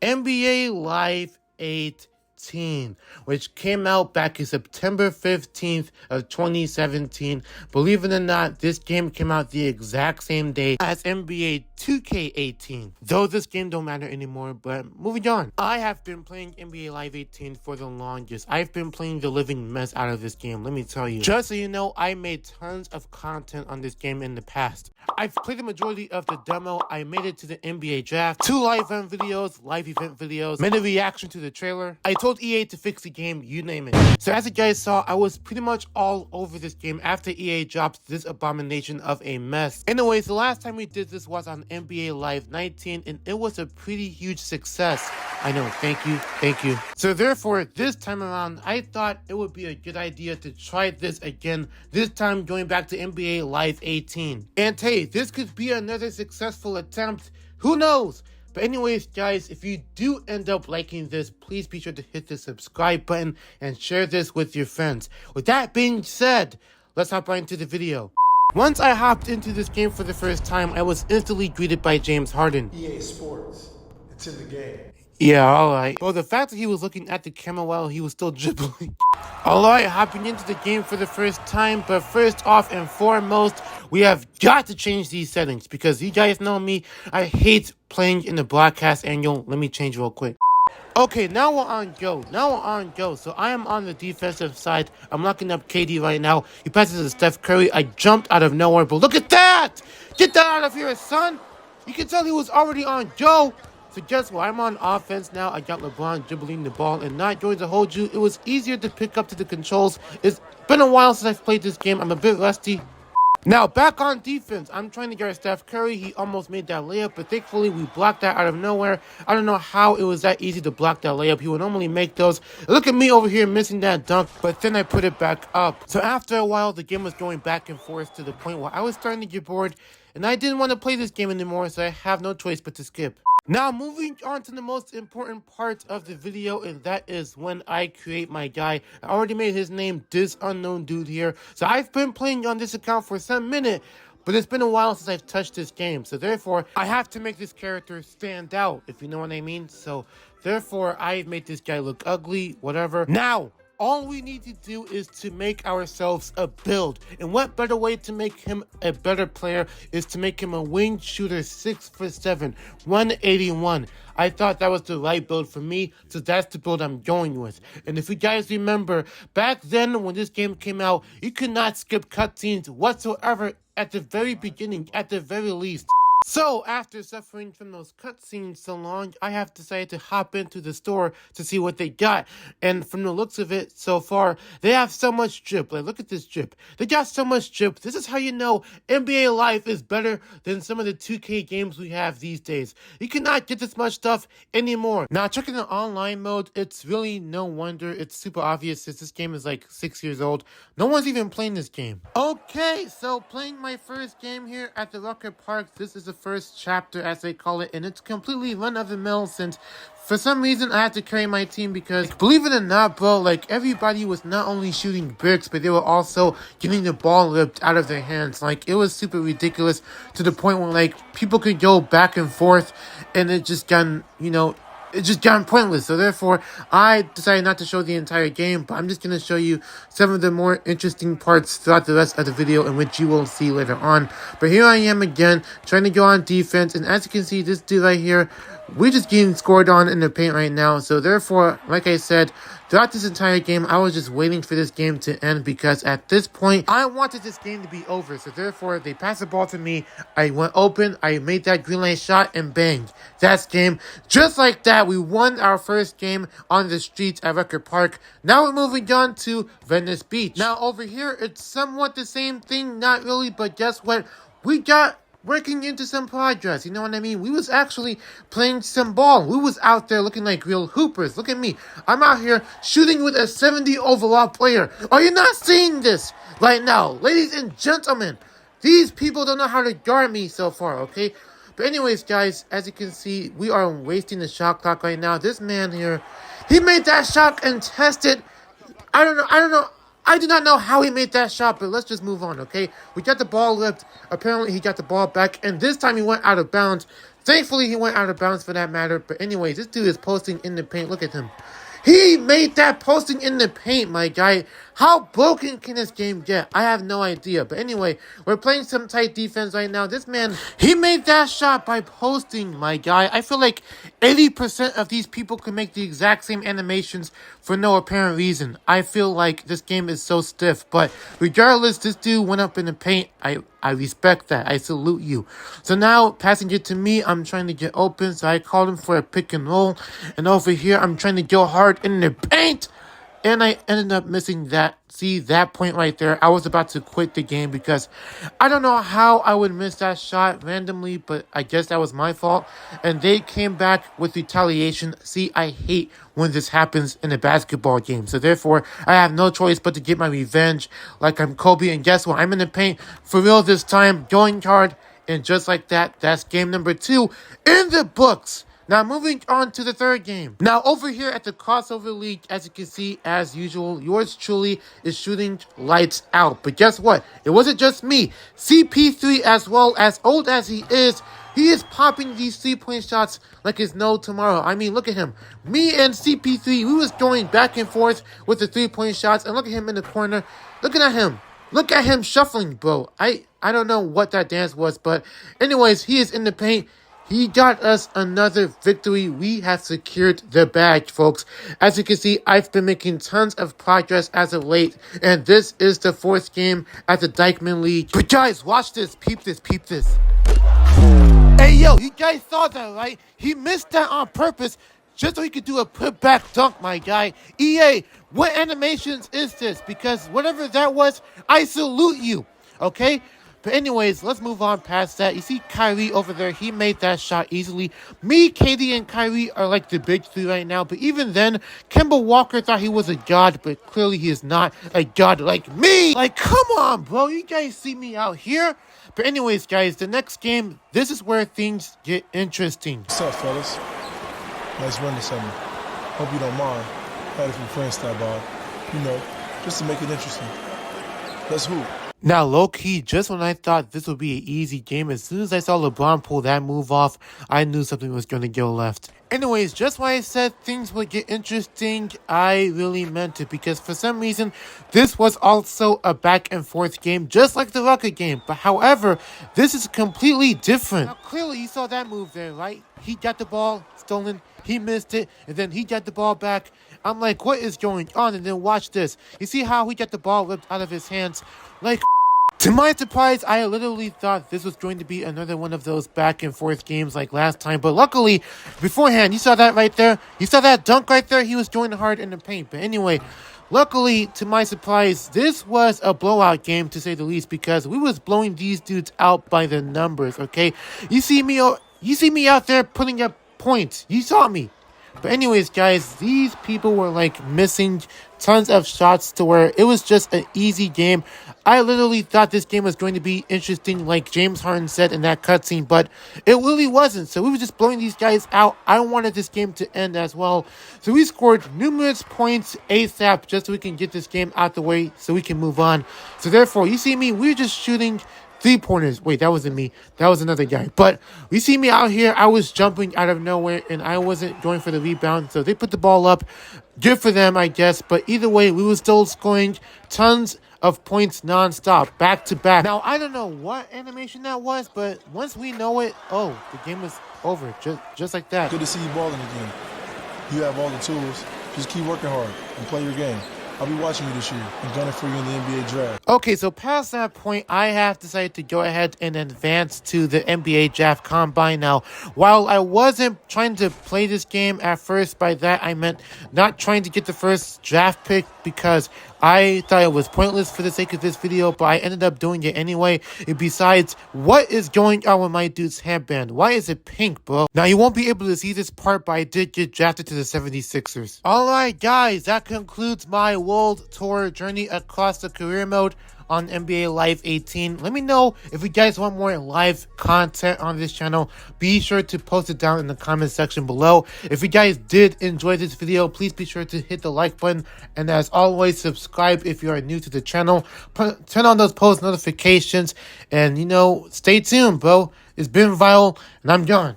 NBA Live 18, which came out back in September 15th of 2017. Believe it or not, this game came out the exact same day as NBA 2K18. Though this game don't matter anymore, but moving on. I have been playing NBA Live 18 for the longest. I've been playing the living mess out of this game, let me tell you. Just so you know, I made tons of content on this game in the past. I've played the majority of the demo. I made it to the NBA draft, 2 live event videos, made a reaction to the trailer. I told EA to fix the game, you name it. So as you guys saw, I was pretty much all over this game after EA dropped this abomination of a mess. Anyways, the last time we did this was on NBA Live 19, and it was a pretty huge success. I know, thank you. So therefore, this time around, I thought it would be a good idea to try this again, this time going back to NBA Live 18. And hey, this could be another successful attempt, who knows? But anyways, guys, if you do end up liking this, please be sure to hit the subscribe button and share this with your friends. With that being said, let's hop right into the video. Once I hopped into this game for the first time, I was instantly greeted by James Harden. EA Sports, it's in the game. Yeah, alright. Well, the fact that he was looking at the camera while he was still dribbling. Alright, hopping into the game for the first time, but first off and foremost, we have got to change these settings, because you guys know me, I hate playing in the broadcast angle. Let me change real quick. Okay, now we're on go. So I am on the defensive side. I'm locking up KD right now. He passes to Steph Curry. I jumped out of nowhere, but look at that! Get that out of here, son! You can tell he was already on go. So guess what? I'm on offense now. I got LeBron dribbling the ball, and not going to hold you, it was easier to pick up to the controls. It's been a while since I've played this game. I'm a bit rusty. Now, back on defense, I'm trying to guard Steph Curry. He almost made that layup, but thankfully we blocked that out of nowhere. I don't know how it was that easy to block that layup. He would normally make those. Look at me over here missing that dunk, but then I put it back up. So after a while, the game was going back and forth to the point where I was starting to get bored, and I didn't want to play this game anymore, so I have no choice but to skip. Now, moving on to the most important part of the video, and that is when I create my guy. I already made his name, this unknown dude here. So I've been playing on this account for some minute, but it's been a while since I've touched this game. So therefore, I have to make this character stand out, if you know what I mean. So therefore, I've made this guy look ugly, whatever. Now, all we need to do is to make ourselves a build. And what better way to make him a better player is to make him a wing shooter, 6'7", 181. I thought that was the right build for me, so that's the build I'm going with. And if you guys remember, back then when this game came out, you could not skip cutscenes whatsoever at the very beginning, at the very least. So, after suffering from those cutscenes so long, I have decided to hop into the store to see what they got. And from the looks of it so far, they have so much drip. Like, look at this drip. They got so much drip. This is how you know NBA Live is better than some of the 2K games we have these days. You cannot get this much stuff anymore. Now, checking the online mode, it's really no wonder. It's super obvious since this game is like 6 years old. No one's even playing this game. Okay, so playing my first game here at the Rucker Park. This is the first chapter, as they call it, and it's completely run-of-the-mill since for some reason I had to carry my team because, believe it or not, bro, like, everybody was not only shooting bricks, but they were also getting the ball ripped out of their hands. Like, it was super ridiculous to the point where, like, people could go back and forth, and it just got, it's just gotten pointless. So therefore, I decided not to show the entire game, but I'm just going to show you some of the more interesting parts throughout the rest of the video, in which you will see later on. But here I am again, trying to go on defense, and as you can see, this dude right here, we're just getting scored on in the paint right now. So therefore, like I said, throughout this entire game, I was just waiting for this game to end, because at this point, I wanted this game to be over. So therefore, they passed the ball to me. I went open. I made that green light shot, and bang, that's game. Just like that, we won our first game on the streets at Rucker Park. Now we're moving on to Venice Beach. Now over here, it's somewhat the same thing. Not really, but guess what? We got working into some progress, you know what I mean? We was actually playing some ball. We was out there looking like real hoopers. Look at me. I'm out here shooting with a 70 overall player. Are you not seeing this right now? Ladies and gentlemen, these people don't know how to guard me so far, okay? But anyways, guys, as you can see, we are wasting the shot clock right now. This man here, he made that shot and tested. I don't know. I do not know how he made that shot, but let's just move on, okay? We got the ball lipped. Apparently, he got the ball back, and this time he went out of bounds. Thankfully, he went out of bounds for that matter. But anyways, this dude is posting in the paint. Look at him. He made that posting in the paint, my guy. How broken can this game get? I have no idea. But anyway, we're playing some tight defense right now. This man, he made that shot by posting, my guy. I feel like 80% of these people can make the exact same animations for no apparent reason. I feel like this game is so stiff. But regardless, this dude went up in the paint. I respect that. I salute you. So now, passing it to me, I'm trying to get open. So I called him for a pick and roll. And over here, I'm trying to go hard in the paint. And I ended up missing that. See, that point right there. I was about to quit the game because I don't know how I would miss that shot randomly, but I guess that was my fault. And they came back with retaliation. See, I hate when this happens in a basketball game. So therefore, I have no choice but to get my revenge like I'm Kobe. And guess what? I'm in the paint for real this time, going hard. And just like that, that's game number 2 in the books. Now, moving on to the third game. Now, over here at the Crossover League, as you can see, as usual, yours truly is shooting lights out. But guess what? It wasn't just me. CP3, as well, as old as he is popping these 3-point shots like it's no tomorrow. I mean, look at him. Me and CP3, we was going back and forth with the 3-point shots. And look at him in the corner. Looking at him. Look at him shuffling, bro. I don't know what that dance was. But anyways, he is in the paint. He got us another victory. We have secured the badge, folks. As you can see, I've been making tons of progress as of late. And this is the 4th game at the Dykeman League. But guys, watch this. Peep this. Peep this. Hey, yo, you guys saw that, right? He missed that on purpose just so he could do a put-back dunk, my guy. EA, what animations is this? Because whatever that was, I salute you, okay? But anyways, let's move on past that. You see Kyrie over there. He made that shot easily. Me, KD, and Kyrie are like the big 3 right now. But even then, Kemba Walker thought he was a god. But clearly he is not a god like me. Like, come on, bro. You guys see me out here? But anyways, guys, the next game, this is where things get interesting. What's up, fellas? Nice run this summer. Hope you don't mind. Had a few friends stop by. You know, just to make it interesting. Let's hoop. Now, low-key, just when I thought this would be an easy game, as soon as I saw LeBron pull that move off, I knew something was going to go left. Anyways, just when I said things would get interesting, I really meant it. Because for some reason, this was also a back-and-forth game, just like the Rucker game. But however, this is completely different. Now, clearly, you saw that move there, right? He got the ball stolen, he missed it, and then he got the ball back. I'm like, what is going on? And then watch this. You see how he got the ball ripped out of his hands? Like, to my surprise, I literally thought this was going to be another one of those back and forth games like last time. But luckily, beforehand, you saw that right there? You saw that dunk right there? He was going hard in the paint. But anyway, luckily, to my surprise, this was a blowout game, to say the least, because we was blowing these dudes out by the numbers, okay? You see me out there putting up points. You saw me. But anyways, guys, these people were like missing tons of shots to where it was just an easy game. I literally thought this game was going to be interesting, like James Harden said in that cutscene, but it really wasn't. So we were just blowing these guys out. I wanted this game to end as well. So we scored numerous points ASAP just so we can get this game out the way so we can move on. So therefore, you see me, we were just shooting 3-pointers. Wait, that wasn't me. That was another guy. But you see me out here, I was jumping out of nowhere, and I wasn't going for the rebound. So they put the ball up. Good for them, I guess. But either way, we were still scoring tons of points nonstop, back to back. Now, I don't know what animation that was, but once we know it, oh, the game was over. Just like that. Good to see you balling again. You have all the tools. Just keep working hard and play your game. I'll be watching you this year and gunning for you in the NBA draft. Okay, so past that point, I have decided to go ahead and advance to the NBA draft combine. Now, while I wasn't trying to play this game at first, by that I meant not trying to get the first draft pick because I thought it was pointless for the sake of this video, but I ended up doing it anyway. And besides, what is going on with my dude's headband? Why is it pink, bro? Now, you won't be able to see this part, but I did get drafted to the 76ers. Alright, guys, that concludes my World Tour journey across the career mode on NBA Live 18. Let me know if you guys want more live content on this channel. Be sure to post it down in the comment section below. If you guys did enjoy this video, please be sure to hit the like button. And as always, subscribe if you are new to the channel. Turn on those post notifications. And, you know, stay tuned, bro. It's been Viral, and I'm gone.